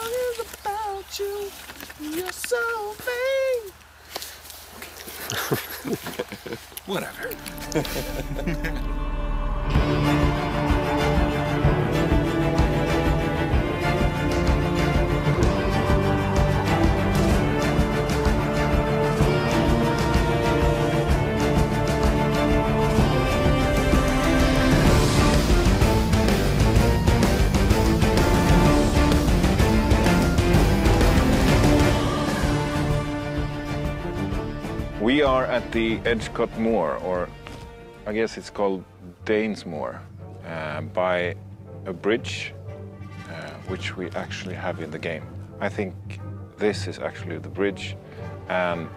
song is about you. You're so vain. Whatever. We are at the Edgecote Moor, or I guess it's called Danes Moor, by a bridge, which we actually have in the game. I think this is actually the bridge and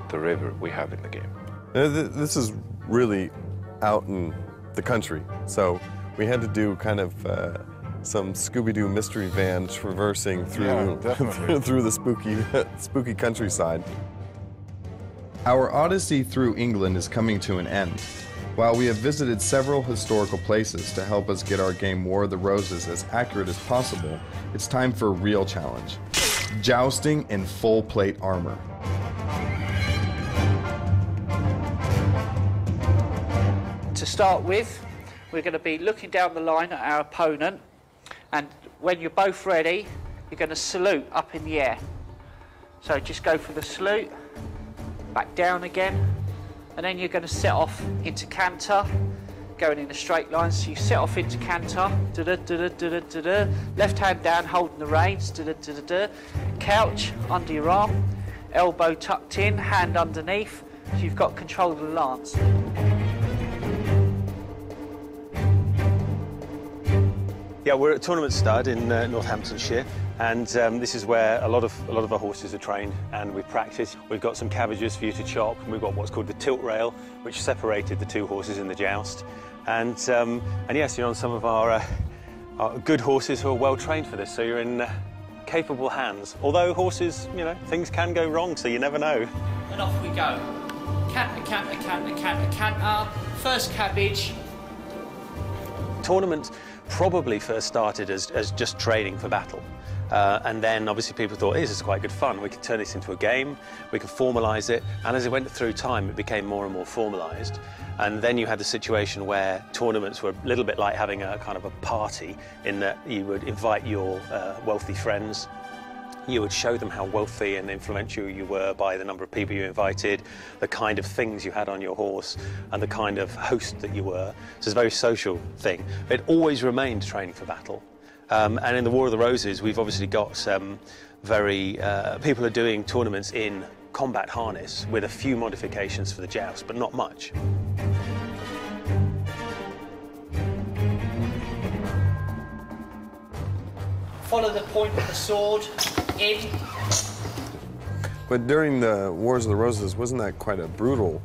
the river we have in the game. This is really out in the country, so we had to do kind of some Scooby-Doo mystery van traversing through, through the spooky countryside. Our odyssey through England is coming to an end. While we have visited several historical places to help us get our game War of the Roses as accurate as possible, it's time for a real challenge: jousting in full plate armor. To start with, we're going to be looking down the line at our opponent, and when you're both ready, you're going to salute up in the air. So just go for the salute, back down again, and then you're going to set off into canter, going in a straight line. So you set off into canter, left hand down holding the reins, couch under your arm, elbow tucked in, hand underneath, so you've got control of the lance. Yeah, we're at Tournament Stud in Northamptonshire, and this is where a lot of our horses are trained, and we practice. We've got some cabbages for you to chop, and we've got what's called the tilt rail, which separated the two horses in the joust. And yes, you're on some of our good horses who are well trained for this, so you're in capable hands. Although horses, you know, things can go wrong, so you never know. And off we go. Canter, canter, canter, canter, canter. First cabbage. Tournament probably first started as just training for battle. And then obviously people thought, hey, this is quite good fun. We can turn this into a game, we can formalise it. And as it went through time, it became more and more formalised. And then you had the situation where tournaments were a little bit like having a kind of a party, in that you would invite your wealthy friends. You would show them how wealthy and influential you were by the number of people you invited, the kind of things you had on your horse, and the kind of host that you were. So it's a very social thing. It always remained training for battle. And in the War of the Roses, we've obviously got people are doing tournaments in combat harness with a few modifications for the joust, but not much. Follow the point of the sword, in. But during the Wars of the Roses, wasn't that quite a brutal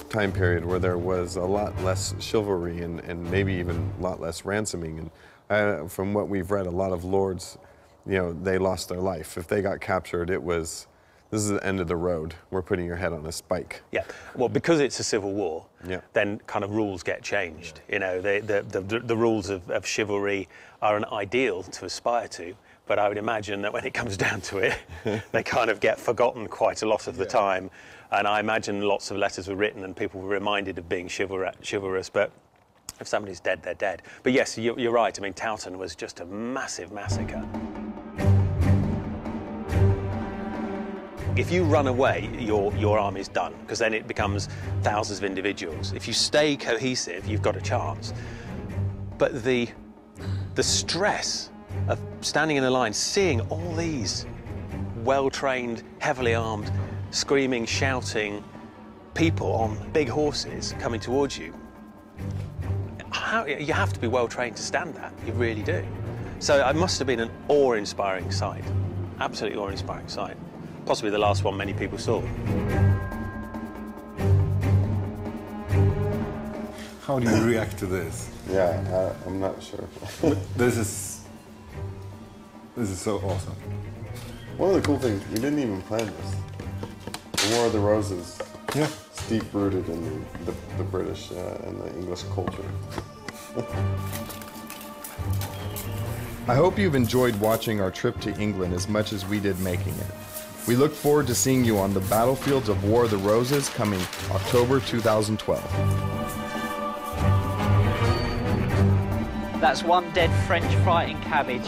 time period where there was a lot less chivalry and maybe even a lot less ransoming? And from what we've read, a lot of lords, you know, they lost their life. If they got captured, it was, this is the end of the road. We're putting your head on a spike. Yeah, well, because it's a civil war, yeah, then kind of rules get changed. You know, the rules of chivalry are an ideal to aspire to, but I would imagine that when it comes down to it, they kind of get forgotten quite a lot of the time. And I imagine lots of letters were written and people were reminded of being chivalrous, but if somebody's dead, they're dead. But yes, you're right. I mean, Towton was just a massive massacre. If you run away, your army's done, because then it becomes thousands of individuals. If you stay cohesive, you've got a chance. But the stress of standing in a line, seeing all these well-trained, heavily armed, screaming, shouting people on big horses coming towards you, you have to be well-trained to stand that. You really do. So it must have been an awe-inspiring sight, absolutely awe-inspiring sight. Possibly the last one many people saw. How do you react to this? Yeah, I'm not sure. This is so awesome. One of the cool things, we didn't even plan this. The War of the Roses. Yeah. It's deep-rooted in the British and the English culture. I hope you've enjoyed watching our trip to England as much as we did making it. We look forward to seeing you on the battlefields of War of the Roses coming October 2012. That's one dead French fighting cabbage.